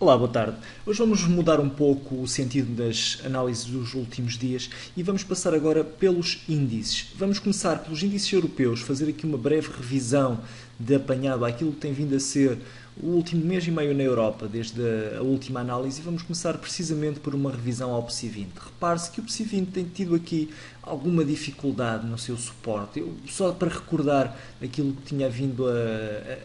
Olá, boa tarde. Hoje vamos mudar um pouco o sentido das análises dos últimos dias e vamos passar agora pelos índices. Vamos começar pelos índices europeus, fazer aqui uma breve revisão de apanhado àquilo que tem vindo a ser o último mês e meio na Europa, desde a última análise, e vamos começar precisamente por uma revisão ao PSI 20. Repare-se que o PSI 20 tem tido aqui alguma dificuldade no seu suporte. Só para recordar aquilo que tinha vindo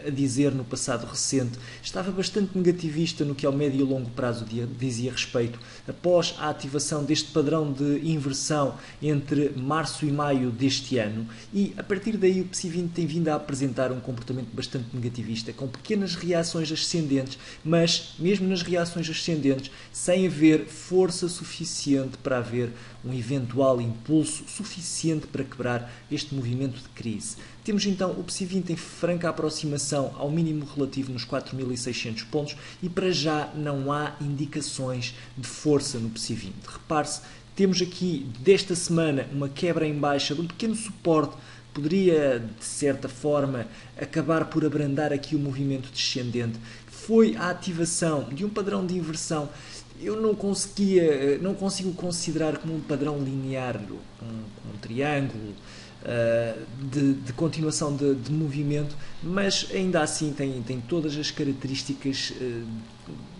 a dizer no passado recente, estava bastante negativista no que ao médio e longo prazo dizia respeito, após a ativação deste padrão de inversão entre março e maio deste ano, e a partir daí o PSI 20 tem vindo a apresentar um comportamento bastante negativista, com pequenas reações ascendentes, mas mesmo nas reações ascendentes, sem haver força suficiente para haver um eventual impulso suficiente para quebrar este movimento de crise. Temos então o PSI 20 em franca aproximação ao mínimo relativo nos 4.600 pontos e para já não há indicações de força no PSI 20. Repare-se, temos aqui desta semana uma quebra em baixa de um pequeno suporte, poderia de certa forma acabar por abrandar aqui o movimento descendente. Foi a ativação de um padrão de inversão. Eu não consigo considerar como um padrão linear, um triângulo de continuação de movimento, mas ainda assim tem todas as características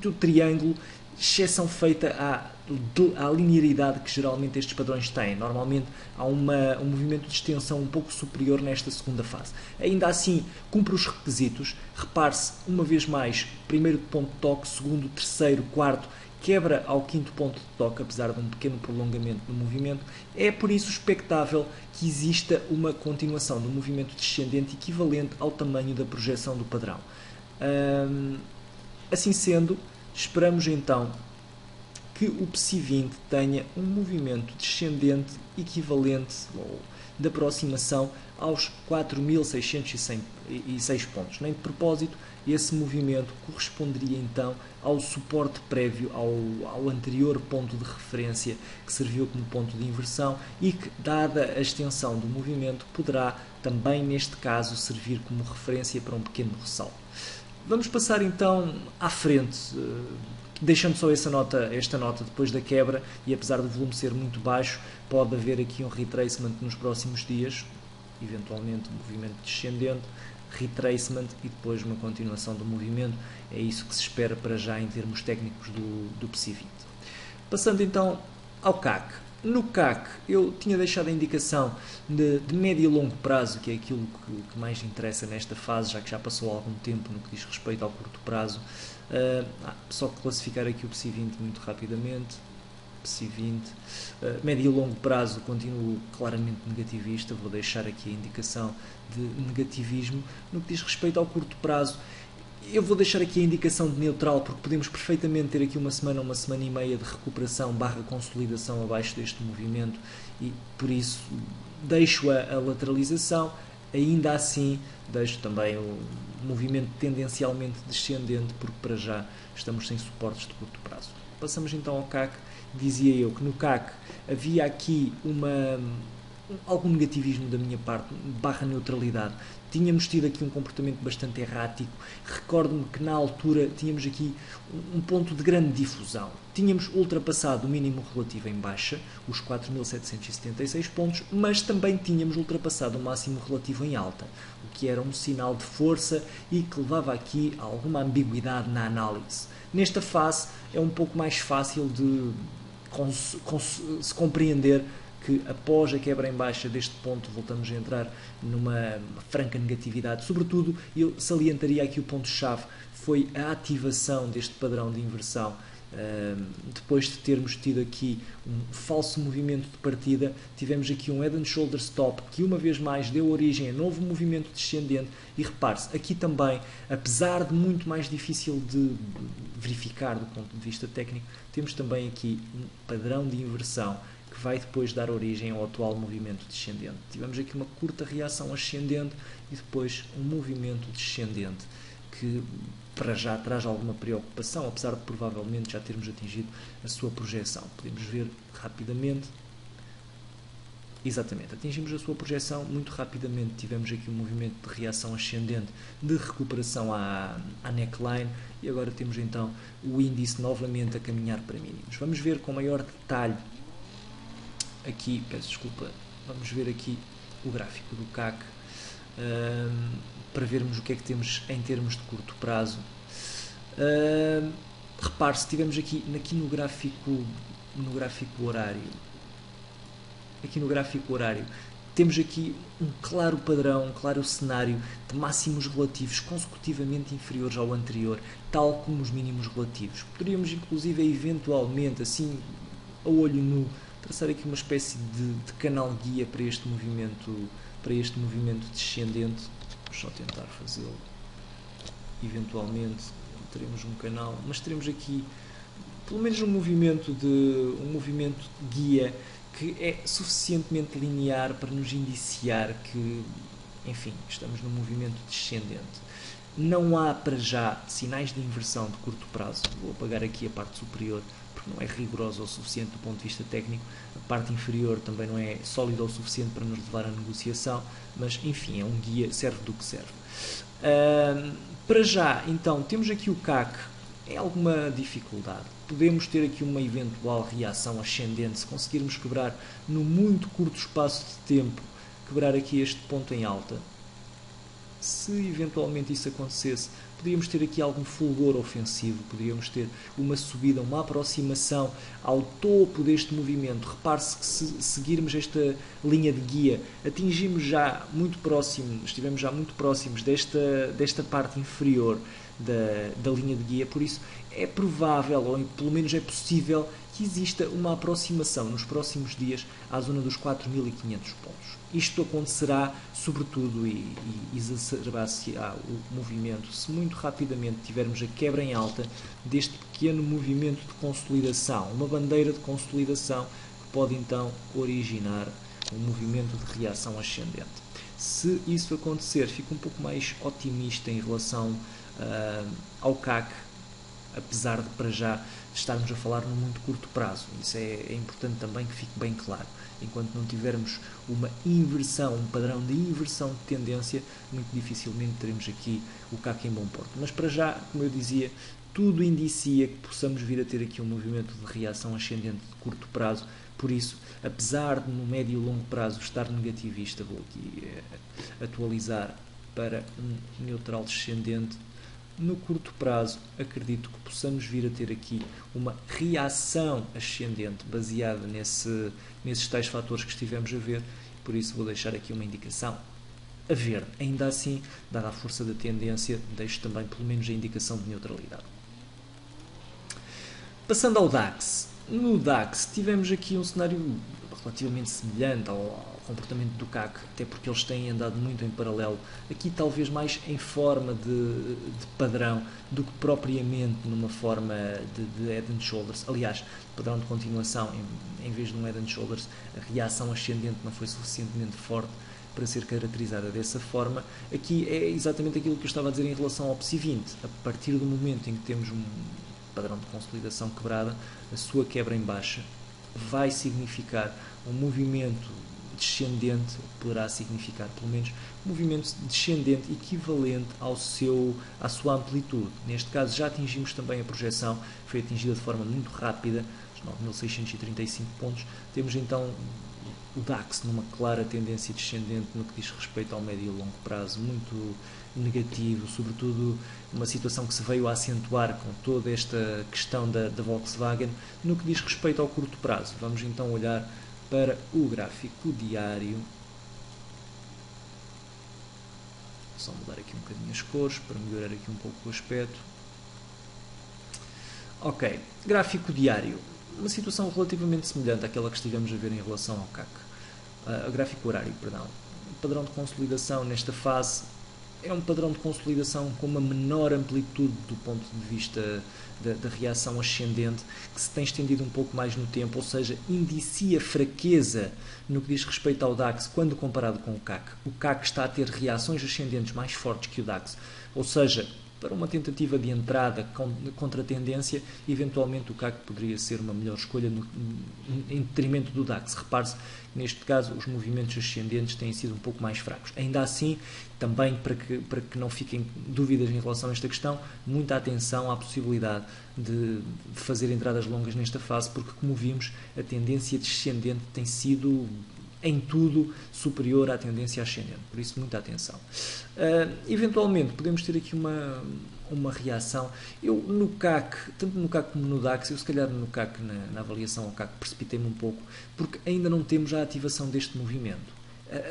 do triângulo, exceção feita à linearidade que geralmente estes padrões têm. Normalmente há um movimento de extensão um pouco superior nesta segunda fase. Ainda assim, cumpre os requisitos. Repare-se, uma vez mais, primeiro ponto de toque, segundo, terceiro, quarto, quebra ao quinto ponto de toque, apesar de um pequeno prolongamento do movimento. É por isso expectável que exista uma continuação do movimento descendente equivalente ao tamanho da projeção do padrão. Assim sendo, esperamos então que o PSI 20 tenha um movimento descendente equivalente ou de aproximação aos 4.606 pontos. Nem de propósito, esse movimento corresponderia então ao suporte prévio ao anterior ponto de referência que serviu como ponto de inversão e que, dada a extensão do movimento, poderá também neste caso servir como referência para um pequeno ressalto. Vamos passar então à frente, deixando só esta nota depois da quebra, e apesar do volume ser muito baixo, pode haver aqui um retracement nos próximos dias, eventualmente um movimento descendente, retracement e depois uma continuação do movimento. É isso que se espera para já em termos técnicos do PSI 20. Passando então ao CAC. No CAC eu tinha deixado a indicação de médio e longo prazo, que é aquilo que mais interessa nesta fase, já que já passou algum tempo no que diz respeito ao curto prazo. Só classificar aqui o PSI 20 muito rapidamente. PSI 20, médio e longo prazo continuo claramente negativista, vou deixar aqui a indicação de negativismo. No que diz respeito ao curto prazo, eu vou deixar aqui a indicação de neutral, porque podemos perfeitamente ter aqui uma semana e meia de recuperação / consolidação abaixo deste movimento e por isso deixo a lateralização. Ainda assim deixo também o movimento tendencialmente descendente, porque para já estamos sem suportes de curto prazo. Passamos então ao CAC. Dizia eu que no CAC havia aqui algum negativismo da minha parte, / neutralidade. Tínhamos tido aqui um comportamento bastante errático. Recordo-me que na altura tínhamos aqui um ponto de grande difusão. Tínhamos ultrapassado o mínimo relativo em baixa, os 4.776 pontos, mas também tínhamos ultrapassado o máximo relativo em alta, o que era um sinal de força e que levava aqui a alguma ambiguidade na análise. Nesta fase é um pouco mais fácil de se compreender que após a quebra em baixa deste ponto voltamos a entrar numa franca negatividade. Sobretudo, eu salientaria aqui o ponto-chave, foi a ativação deste padrão de inversão. Depois de termos tido aqui um falso movimento de partida, tivemos aqui um Head and Shoulder Stop que uma vez mais deu origem a novo movimento descendente e repare-se, aqui também, apesar de muito mais difícil de verificar do ponto de vista técnico, temos também aqui um padrão de inversão que vai depois dar origem ao atual movimento descendente. Tivemos aqui uma curta reação ascendente e depois um movimento descendente que para já traz alguma preocupação, apesar de provavelmente já termos atingido a sua projeção. Podemos ver rapidamente Exatamente, atingimos a sua projeção muito rapidamente, tivemos aqui um movimento de reação ascendente, de recuperação à neckline, e agora temos então o índice novamente a caminhar para mínimos. Vamos ver com maior detalhe aqui, peço desculpa, vamos ver aqui o gráfico do CAC, para vermos o que é que temos em termos de curto prazo. Repare, se estivermos aqui no gráfico horário, temos aqui um claro padrão, um claro cenário de máximos relativos consecutivamente inferiores ao anterior, tal como os mínimos relativos. Poderíamos inclusive eventualmente, assim, a olho nu, traçar aqui uma espécie de canal guia para este movimento descendente. Vamos só tentar fazê-lo. Eventualmente teremos um canal, mas teremos aqui pelo menos um movimento guia que é suficientemente linear para nos indiciar que, enfim, estamos num movimento descendente. Não há para já sinais de inversão de curto prazo. Vou apagar aqui a parte superior porque não é rigorosa o suficiente do ponto de vista técnico. A parte inferior também não é sólida o suficiente para nos levar à negociação, mas enfim, é um guia, serve do que serve. Para já, então, temos aqui o CAC em alguma dificuldade. Podemos ter aqui uma eventual reação ascendente se conseguirmos quebrar no muito curto espaço de tempo, quebrar aqui este ponto em alta. Se eventualmente isso acontecesse, poderíamos ter aqui algum fulgor ofensivo, poderíamos ter uma subida, uma aproximação ao topo deste movimento. Repare-se que se seguirmos esta linha de guia, estivemos já muito próximos desta parte inferior da linha de guia, por isso é provável, ou pelo menos é possível, que exista uma aproximação nos próximos dias à zona dos 4.500 pontos. Isto acontecerá, sobretudo, e exacerbar-se-á o movimento, se muito rapidamente tivermos a quebra em alta deste pequeno movimento de consolidação, uma bandeira de consolidação que pode então originar um movimento de reação ascendente. Se isso acontecer, fico um pouco mais otimista em relação ao CAC, apesar de para já estarmos a falar num muito curto prazo. Isso é importante também que fique bem claro. Enquanto não tivermos uma inversão, um padrão de inversão de tendência, muito dificilmente teremos aqui o CAC em bom porto. Mas para já, como eu dizia, tudo indicia que possamos vir a ter aqui um movimento de reação ascendente de curto prazo. Por isso, apesar de no médio e longo prazo estar negativista, vou aqui atualizar para um neutral descendente. No curto prazo, acredito que possamos vir a ter aqui uma reação ascendente baseada nesses tais fatores que estivemos a ver, por isso vou deixar aqui uma indicação a verde. Ainda assim, dada a força da tendência, deixo também pelo menos a indicação de neutralidade. Passando ao DAX. No DAX tivemos aqui um cenário relativamente semelhante ao comportamento do CAC, até porque eles têm andado muito em paralelo, aqui talvez mais em forma de padrão do que propriamente numa forma de Head and Shoulders. Aliás, padrão de continuação, em vez de um Head and Shoulders, a reação ascendente não foi suficientemente forte para ser caracterizada dessa forma. Aqui é exatamente aquilo que eu estava a dizer em relação ao PSI 20. A partir do momento em que temos um padrão de consolidação quebrada, a sua quebra em baixa vai significar um movimento descendente, poderá significar pelo menos um movimento descendente equivalente à sua amplitude. Neste caso já atingimos também a projeção, foi atingida de forma muito rápida, os 9.635 pontos. Temos então o DAX numa clara tendência descendente no que diz respeito ao médio e longo prazo, muito negativo, sobretudo uma situação que se veio a acentuar com toda esta questão da Volkswagen. No que diz respeito ao curto prazo, vamos então olhar para o gráfico diário. Só mudar aqui um bocadinho as cores para melhorar aqui um pouco o aspecto. Ok, gráfico diário. Uma situação relativamente semelhante àquela que estivemos a ver em relação ao CAC. Gráfico horário, perdão. O padrão de consolidação nesta fase é um padrão de consolidação com uma menor amplitude do ponto de vista da reação ascendente, que se tem estendido um pouco mais no tempo, ou seja, indicia fraqueza no que diz respeito ao DAX quando comparado com o CAC. O CAC está a ter reações ascendentes mais fortes que o DAX, ou seja, para uma tentativa de entrada contra a tendência, eventualmente o CAC poderia ser uma melhor escolha em detrimento do DAX. Repare-se, neste caso, os movimentos ascendentes têm sido um pouco mais fracos. Ainda assim, também para que não fiquem dúvidas em relação a esta questão, muita atenção à possibilidade de fazer entradas longas nesta fase, porque, como vimos, a tendência descendente tem sido em tudo superior à tendência ascendente, por isso muita atenção. Eventualmente podemos ter aqui uma reação. Eu no CAC, tanto no CAC como no DAX, eu se calhar no CAC, na avaliação ao CAC, precipitei-me um pouco, porque ainda não temos a ativação deste movimento.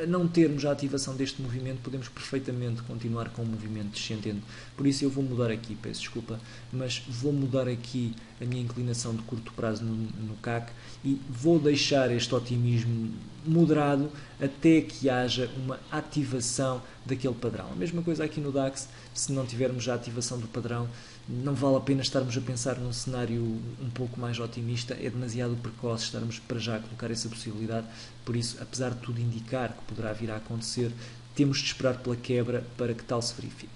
A não termos a ativação deste movimento, podemos perfeitamente continuar com o movimento descendente. Por isso eu vou mudar aqui, peço desculpa, mas vou mudar aqui a minha inclinação de curto prazo no CAC e vou deixar este otimismo moderado até que haja uma ativação daquele padrão. A mesma coisa aqui no DAX, se não tivermos a ativação do padrão, não vale a pena estarmos a pensar num cenário um pouco mais otimista, é demasiado precoce estarmos para já a colocar essa possibilidade, por isso, apesar de tudo indicar que poderá vir a acontecer, temos de esperar pela quebra para que tal se verifique.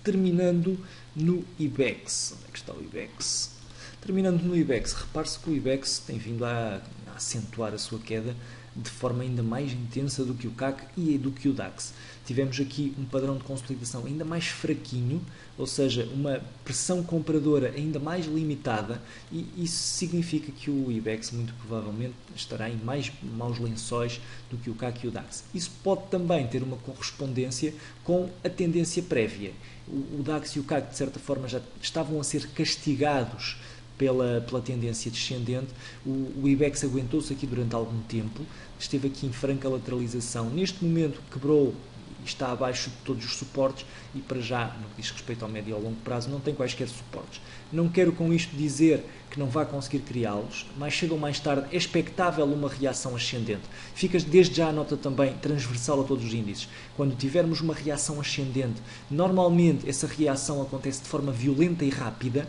Terminando no IBEX, onde é que está o IBEX? Terminando no IBEX, repare-se que o IBEX tem vindo a acentuar a sua queda de forma ainda mais intensa do que o CAC e do que o DAX. Tivemos aqui um padrão de consolidação ainda mais fraquinho, ou seja, uma pressão compradora ainda mais limitada, e isso significa que o IBEX muito provavelmente estará em mais maus lençóis do que o CAC e o DAX. Isso pode também ter uma correspondência com a tendência prévia. O DAX e o CAC, de certa forma, já estavam a ser castigados pela tendência descendente. O IBEX aguentou-se aqui durante algum tempo, esteve aqui em franca lateralização, neste momento quebrou e está abaixo de todos os suportes e para já, no que diz respeito ao médio e ao longo prazo, não tem quaisquer suportes. Não quero com isto dizer que não vai conseguir criá-los, mais cedo ou mais tarde é expectável uma reação ascendente. Fica desde já a nota também transversal a todos os índices. Quando tivermos uma reação ascendente, normalmente essa reação acontece de forma violenta e rápida,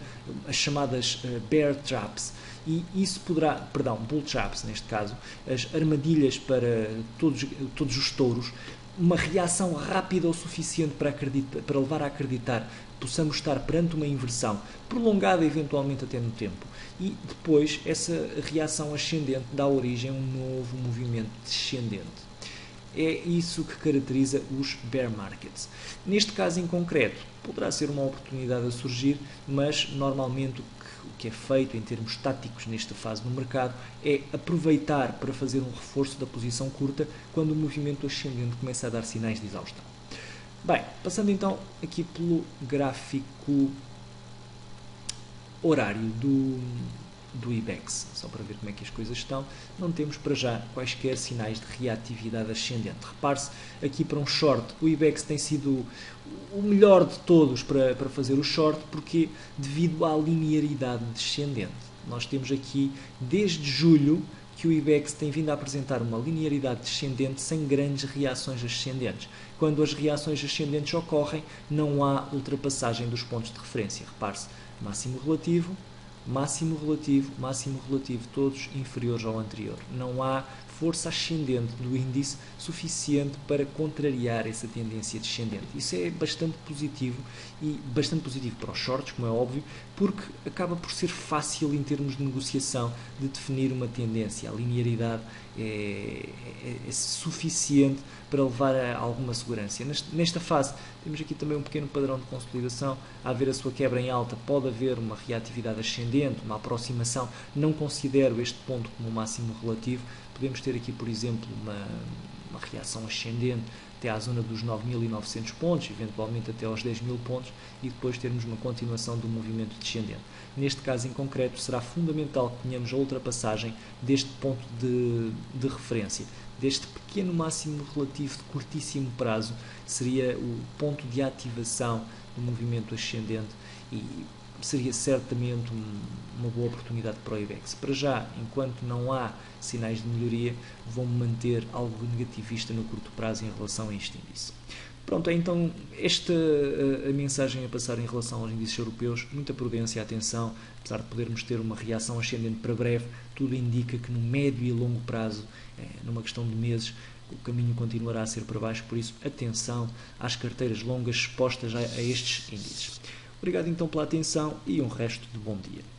as chamadas bear traps, e isso poderá, bull traps neste caso, as armadilhas para todos os touros, uma reação rápida o suficiente para levar a acreditar que possamos estar perante uma inversão, prolongada eventualmente até no tempo. E depois essa reação ascendente dá origem a um novo movimento descendente. É isso que caracteriza os bear markets. Neste caso em concreto, poderá ser uma oportunidade a surgir, mas normalmente o que é feito em termos táticos nesta fase do mercado é aproveitar para fazer um reforço da posição curta quando o movimento ascendente começa a dar sinais de exaustão. Bem, passando então aqui pelo gráfico horário do IBEX, só para ver como é que as coisas estão, não temos para já quaisquer sinais de reatividade ascendente. Repare-se, aqui para um short, o IBEX tem sido o melhor de todos para fazer o short, porque devido à linearidade descendente. Nós temos aqui, desde julho, que o IBEX tem vindo a apresentar uma linearidade descendente sem grandes reações ascendentes. Quando as reações ascendentes ocorrem, não há ultrapassagem dos pontos de referência. Repare-se, máximo relativo, máximo relativo, máximo relativo, todos inferiores ao anterior. Não há força ascendente do índice suficiente para contrariar essa tendência descendente. Isso é bastante positivo e bastante positivo para os shorts, como é óbvio, porque acaba por ser fácil em termos de negociação de definir uma tendência. A linearidade é suficiente para levar a alguma segurança. Nesta fase temos aqui também um pequeno padrão de consolidação. A haver a sua quebra em alta, pode haver uma reatividade ascendente, uma aproximação. Não considero este ponto como o máximo relativo. Podemos ter aqui, por exemplo, uma reação ascendente até à zona dos 9.900 pontos, eventualmente até aos 10.000 pontos, e depois termos uma continuação do movimento descendente. Neste caso em concreto, será fundamental que tenhamos a ultrapassagem deste ponto de referência, deste pequeno máximo relativo de curtíssimo prazo, seria o ponto de ativação do movimento ascendente e seria certamente uma boa oportunidade para o IBEX. Para já, enquanto não há sinais de melhoria, vou-me manter algo negativista no curto prazo em relação a este índice. Pronto, é então esta a mensagem a passar em relação aos índices europeus. Muita prudência, atenção, apesar de podermos ter uma reação ascendente para breve, tudo indica que no médio e longo prazo, numa questão de meses, o caminho continuará a ser para baixo, por isso atenção às carteiras longas expostas a estes índices. Obrigado então pela atenção e um resto de bom dia.